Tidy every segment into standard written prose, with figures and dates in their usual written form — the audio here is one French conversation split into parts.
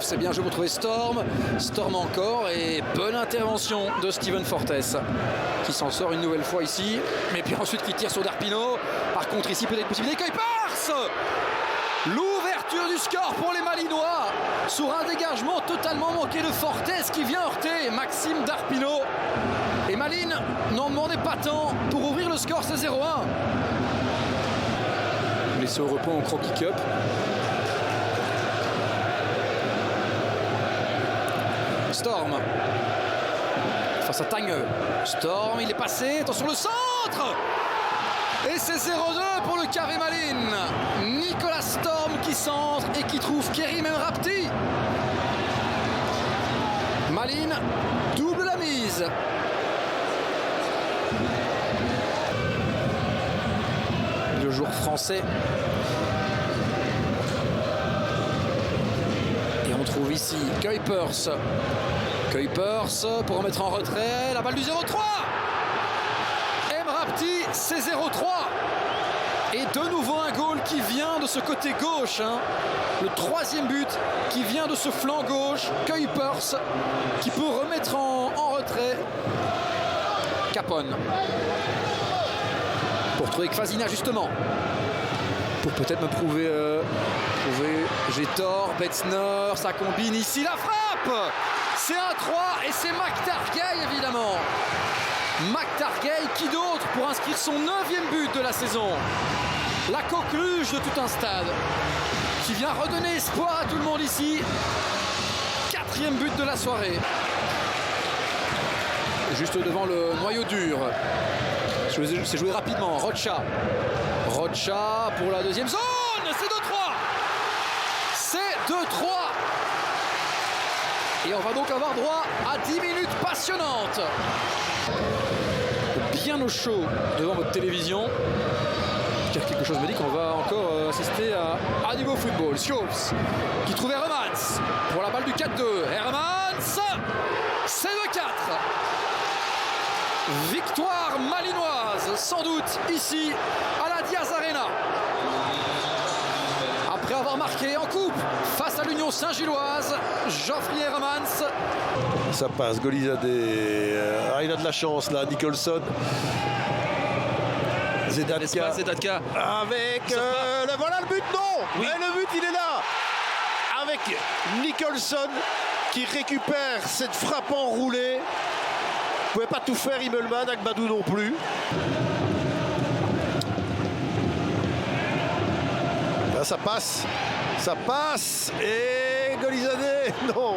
c'est bien joué pour trouver Storm. Storm encore et bonne intervention de Steven Fortes qui s'en sort une nouvelle fois ici. Mais puis ensuite qui tire sur Darpino. Par contre ici peut-être possibilité. Kuipers! L'ouverture du score pour les Malinois sur un dégagement totalement manqué de Fortes qui vient heurter Maxime Darpino. Et Malines n'en demandait pas tant pour ouvrir le score, c'est 0-1. Blessé au repos en Croquis Cup. Storm face à Tagneux. Storm, il est passé, attention le centre! Et c'est 0-2 pour le carré Malines. Nicolas Storm qui centre et qui trouve Kerim Emrapti. Malines double la mise. Le joueur français. Et on trouve ici Kuipers. Kuipers pour remettre en retrait. La balle du 0-3. Emrapti, c'est 0-3. Et de nouveau un goal qui vient de ce côté gauche. Le troisième but qui vient de ce flanc gauche. Kuipers qui peut remettre en retrait. Capone. Pour trouver Kvasina justement. Pour peut-être me prouver j'ai tort. Betzner, ça combine ici. La frappe! C'est 1-3 et c'est McTargay évidemment. McTargay, qui d'autre pour inscrire son 9e but de la saison. La coqueluche de tout un stade qui vient redonner espoir à tout le monde ici. 4e but de la soirée. Juste devant le noyau dur. C'est joué rapidement. Rocha pour la deuxième zone. C'est 2-3. C'est 2-3. Et on va donc avoir droit à 10 minutes passionnantes. Bien au chaud devant votre télévision. Car quelque chose me dit qu'on va encore assister à du beau football. Schoofs qui trouve Hermans pour la balle du 4-2. Hermans, c'est le 4. Victoire malinoise, sans doute ici à la Diaz Arena. Après avoir marqué en coupe face à l'Union Saint-Gilloise, Geoffrey Hermans. Ça passe, Golizade. Il a de la chance là, Nicholson. Zedatka. Avec voilà le but, non oui. Et le but il est là. Avec Nicholson qui récupère cette frappe enroulée. Ne pouvait pas tout faire Immelman, Agbadou non plus. Là, ça passe. Et Golizade, non,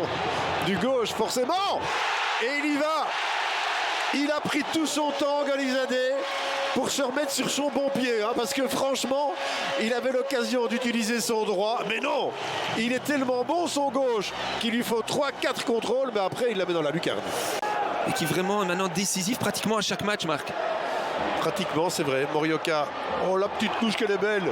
du gauche forcément. Et il y va. Il a pris tout son temps, Golizade, pour se remettre sur son bon pied, parce que franchement, il avait l'occasion d'utiliser son droit, mais non, il est tellement bon son gauche qu'il lui faut 3-4 contrôles, mais après il la met dans la lucarne. Et qui vraiment est maintenant décisif pratiquement à chaque match, Marc. Pratiquement, c'est vrai. Morioka, oh la petite touche qu'elle est belle.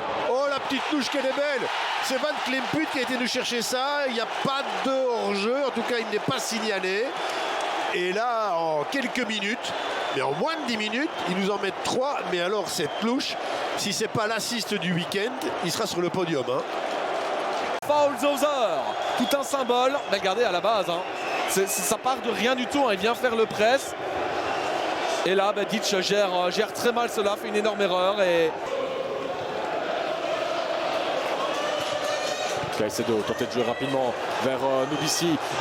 C'est Van Klemput qui a été nous chercher ça. Il n'y a pas de hors-jeu, en tout cas il n'est pas signalé. Et là, en quelques minutes, mais en moins de 10 minutes, ils nous en mettent 3. Mais alors cette louche, si c'est pas l'assist du week-end, il sera sur le podium. Foul Zoser, tout un symbole. Mais regardez à la base, ça part de rien du tout. Il vient faire le press. Et là, Ditch gère très mal cela, fait une énorme erreur. Et Caicedo tentait de jouer rapidement vers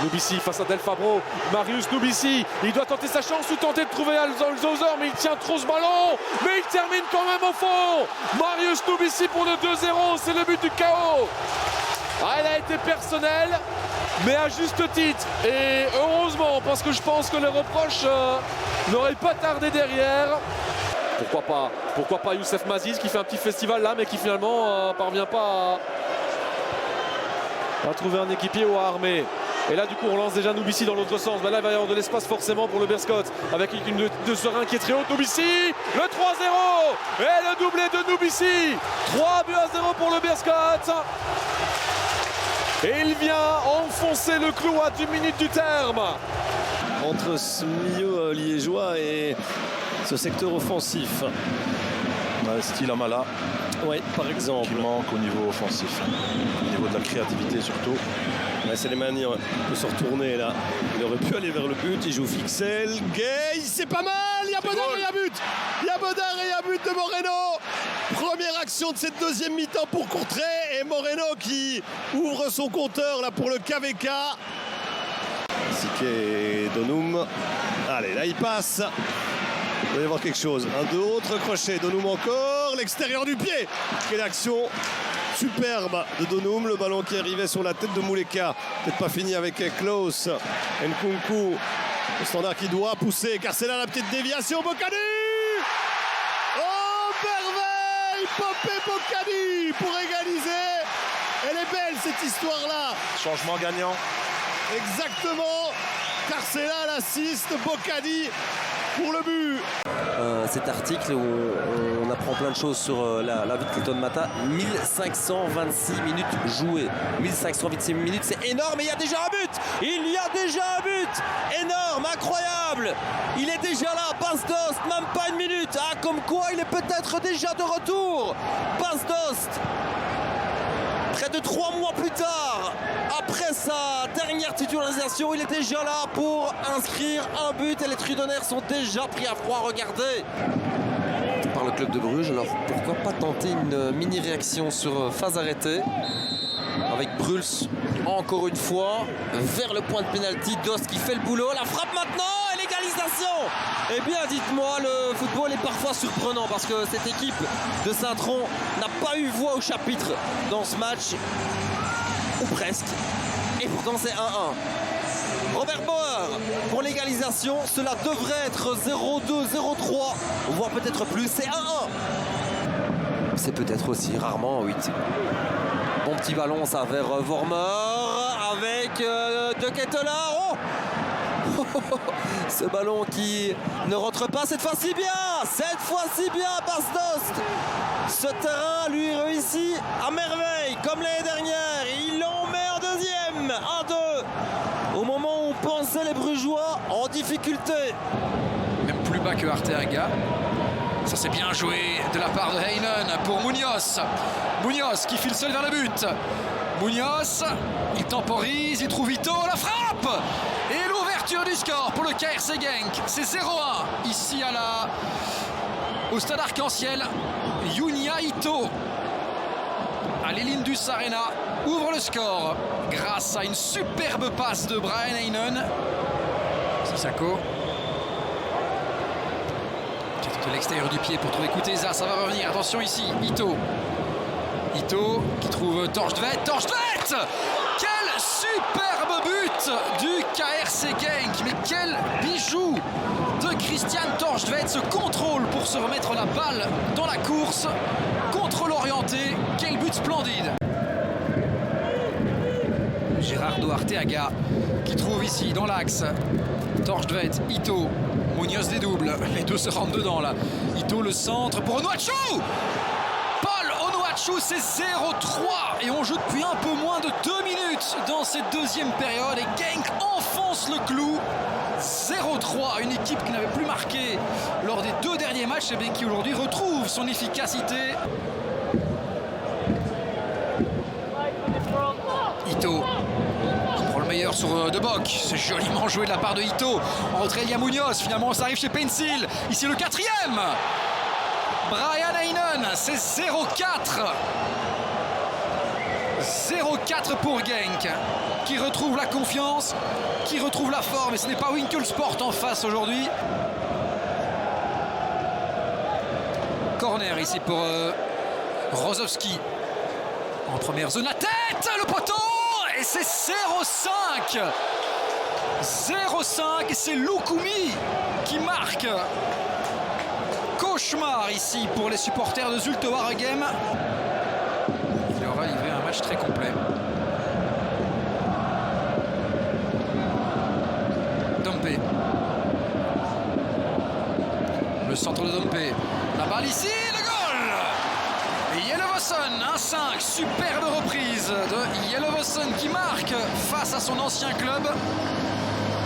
Noubissi face à Del Fabro. Marius Noubissi, il doit tenter sa chance ou tenter de trouver Zoser, mais il tient trop ce ballon. Mais il termine quand même au fond. Marius Noubissi pour le 2-0, c'est le but du chaos. Elle a été personnelle, mais à juste titre. Et heureusement, parce que je pense que les reproches n'auraient pas tardé derrière. Pourquoi pas Youssef Maziz qui fait un petit festival là, mais qui finalement parvient pas à trouver un équipier ou à armer. Et là du coup on lance déjà Noubissi dans l'autre sens. Là il va y avoir de l'espace forcément pour le Berscott avec une de Serein qui est très haute. Noubissi, le 3-0 et le doublé de Noubissi. 3-0 pour le Berscott. Et il vient enfoncer le clou à 10 minutes du terme. Entre ce milieu liégeois et ce secteur offensif. Ouais, style Amala. Oui, par exemple. Qui manque au niveau offensif. Au niveau de la créativité surtout. Ouais, Slimani peut se retourner là. Il aurait pu aller vers le but. Il joue Fixel. Gay, c'est pas mal. Il y a Bodar et il y a but. Il y a Bodar et il y a but de Moreno. Première action de cette deuxième mi-temps pour Courtrai. Et Moreno qui ouvre son compteur là pour le KVK. Siké Donum. Allez, là il passe. Il va y avoir quelque chose. Un autre crochet. Donum encore. L'extérieur du pied. Quelle action superbe de Donum. Le ballon qui arrivait sur la tête de Mouleka. Peut-être pas fini avec Klaus. Nkunku. Le standard qui doit pousser. Car c'est là la petite déviation. Bocadi. Oh, merveille. Popé Bocadi pour égaliser. Elle est belle cette histoire-là. Changement gagnant. Exactement. Car c'est là l'assist. Bocadi pour le but. Cet article où on apprend plein de choses sur la vie de Clayton Mata. 1526 minutes jouées. 1526 minutes, c'est énorme et il y a déjà un but. Il y a déjà un but. Énorme, incroyable. Il est déjà là, Bas-Dost, même pas une minute. Ah, comme quoi il est peut-être déjà de retour. Bas-Dost, près de 3 mois plus tard, après sa dernière titularisation, il est déjà là pour inscrire un but et les Trudonnaires sont déjà pris à froid. Regardez. Par le club de Bruges, alors pourquoi pas tenter une mini-réaction sur phase arrêtée avec Bruls encore une fois vers le point de pénalty. Dost qui fait le boulot, la frappe maintenant et l'égalisation. Eh bien dites-moi, le football est parfois surprenant parce que cette équipe de Saint-Tron n'a pas eu voix au chapitre dans ce match, ou presque, et pourtant c'est 1-1. Robert Bauer pour l'égalisation, cela devrait être 0-2, 0-3, voire peut-être plus, c'est 1-1. C'est peut-être aussi rarement 8. Bon petit ballon ça vers Vormer avec De Ketelaar. Oh ce ballon qui ne rentre pas cette fois-ci bien, Bas-Dost. Ce terrain lui réussit à merveille comme l'année dernière. Il en met un deuxième, 1-2. Au moment où on pensait les Brugeois en difficulté. Même plus bas que Arteaga. Ça c'est bien joué de la part de Heinen pour Munoz. Munoz qui file seul vers le but. Munoz, il temporise, il trouve Ito, la frappe. Et l'ouverture du score pour le KRC Genk. C'est 0-1 ici au stade Arc-en-Ciel. Yunya Ito à l'Elindus Arena ouvre le score grâce à une superbe passe de Brian Heinen. Sissako de l'extérieur du pied pour trouver Kuteza, ça va revenir, attention ici, Ito qui trouve Torstvedt. Quel superbe but du KRC Genk, mais quel bijou de Christian Torstvedt, ce contrôle pour se remettre la balle dans la course, contrôle orienté, quel but splendide. Gerardo Arteaga qui trouve ici dans l'axe Torstvedt, Ito, Munoz dédouble, les deux se rentrent dedans là. Ito le centre pour Onuachu. Paul Onuachu, c'est 0-3 et on joue depuis un peu moins de 2 minutes dans cette deuxième période et Genk enfonce le clou. 0-3, une équipe qui n'avait plus marqué lors des 2 derniers matchs et bien qui aujourd'hui retrouve son efficacité. Ito le meilleur sur De Bock, c'est joliment joué de la part de Ito. En retrait, il y a Munoz, finalement ça arrive chez Pencil. Ici le 4e. Brian Heinen, c'est 0-4. 0-4 pour Genk, qui retrouve la confiance, qui retrouve la forme. Et ce n'est pas Winkelsport en face aujourd'hui. Corner ici pour Rozowski. En première zone, la tête, le poteau. Et c'est 0-5. 0-5 et c'est Lukumi qui marque. Cauchemar ici pour les supporters de Zulte Waregem. Il aura livré un match très complet. Dompe. Le centre de Dompe. La balle ici, le goal. Yellowson, 1-5, superbe reprise de Yellowson qui marque face à son ancien club.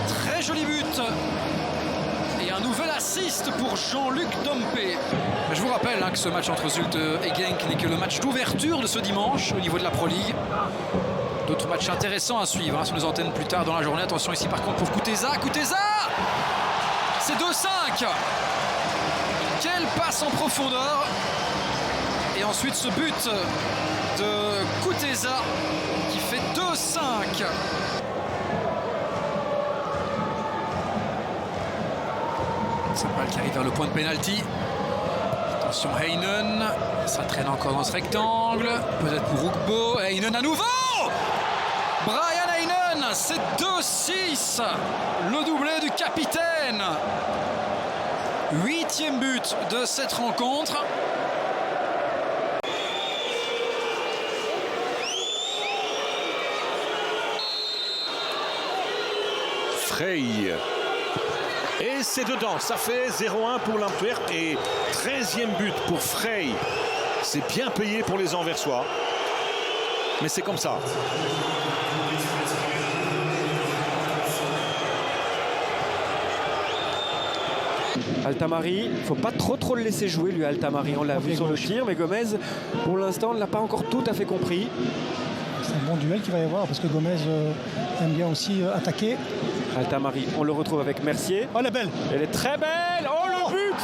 Très joli but. Et un nouvel assist pour Jean-Luc Dompé. Je vous rappelle que ce match entre Zulte et Genk n'est que le match d'ouverture de ce dimanche au niveau de la Pro League. D'autres matchs intéressants à suivre sur nos antennes plus tard dans la journée. Attention ici par contre pour Kuteza. C'est 2-5. Quelle passe en profondeur. Et ensuite ce but de Kuteza qui fait 2-5. Saint-Pal qui arrive vers le point de pénalty. Attention Heinen, ça traîne encore dans ce rectangle. Peut-être pour Rugbo. Heinen à nouveau. Brian Heinen, c'est 2-6. Le doublé du capitaine. 8e but de cette rencontre. Frey. Et c'est dedans, ça fait 0-1 pour l'Antwerp et 13e but pour Frey. C'est bien payé pour les Anversois, mais c'est comme ça. Altamari, il ne faut pas trop le laisser jouer lui Altamari, on l'a vu sur le tir, mais Gomez pour l'instant ne l'a pas encore tout à fait compris. C'est un bon duel qu'il va y avoir parce que Gomez aime bien aussi attaquer. Altamari, on le retrouve avec Mercier. Oh, elle est belle! Elle est très belle! Oh le but!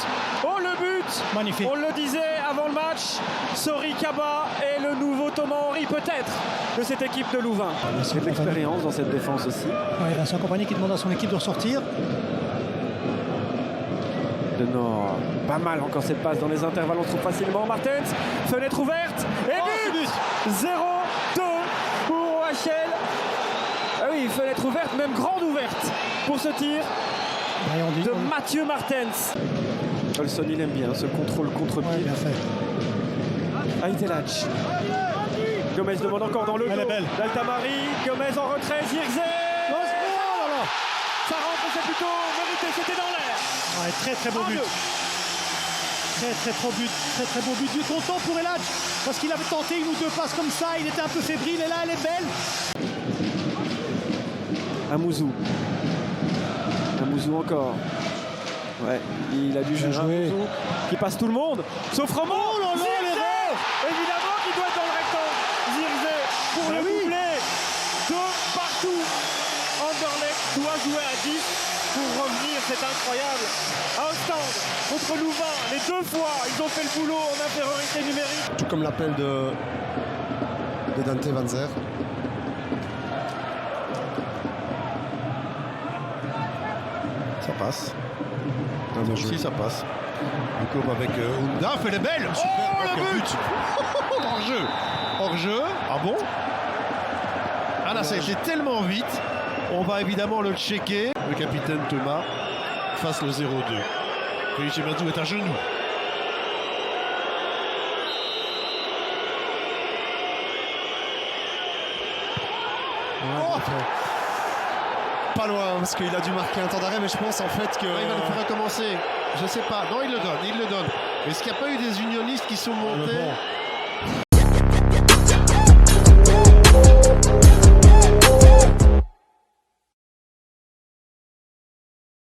Oh le but! Magnifique! On le disait avant le match, Sori Kaba est le nouveau Thomas Henry peut-être de cette équipe de Louvain. Il y a de l'expérience dans cette défense aussi. Ouais, Vincent Compagnie qui demande à son équipe de ressortir. De Nord, pas mal encore cette passe dans les intervalles, on trouve facilement Martens, fenêtre ouverte, et but 0-2 pour OHL. Ah oui, fenêtre ouverte, même grande ouverte pour ce tir de Mathieu Martens. Olson il aime bien ce contrôle contre-pied. Ouais, bien fait. Aitelach. Gomez demande encore dans le dos d'Altamari, Gomez en retrait, Zirkzee. Oh là là. Ça rentre, c'est plutôt mérité, c'était dans l'air. Ouais, très beau but. Très beau but. Il est content pour Elach parce qu'il avait tenté une ou deux passes comme ça, il était un peu fébrile et là elle est belle. Amouzou encore. Ouais, il a dû jouer. Amouzou qui passe tout le monde, sauf Roman. Oh là là, l'erreur. Évidemment qu'il doit être dans le rectangle. Zirkzee pour le doublé de partout. Anderlecht doit jouer à 10 pour revenir, c'est incroyable. À Ostende, contre Louvain, les deux fois, ils ont fait le boulot en infériorité numérique. Tout comme l'appel de Dante Vanzer. Ça passe. Si ça passe. Du coup avec Oundaf, elle est belle. Super. Oh le but. Hors-jeu. Ah bon? Ah là ça a été tellement vite. On va évidemment le checker. Le capitaine Thomas fasse le 0-2. Felice Mazou est à genoux. Oh, pas loin parce qu'il a dû marquer un temps d'arrêt, mais je pense en fait qu'il va le faire recommencer. Je sais pas. Non, il le donne. Est-ce qu'il n'y a pas eu des unionistes qui sont montés?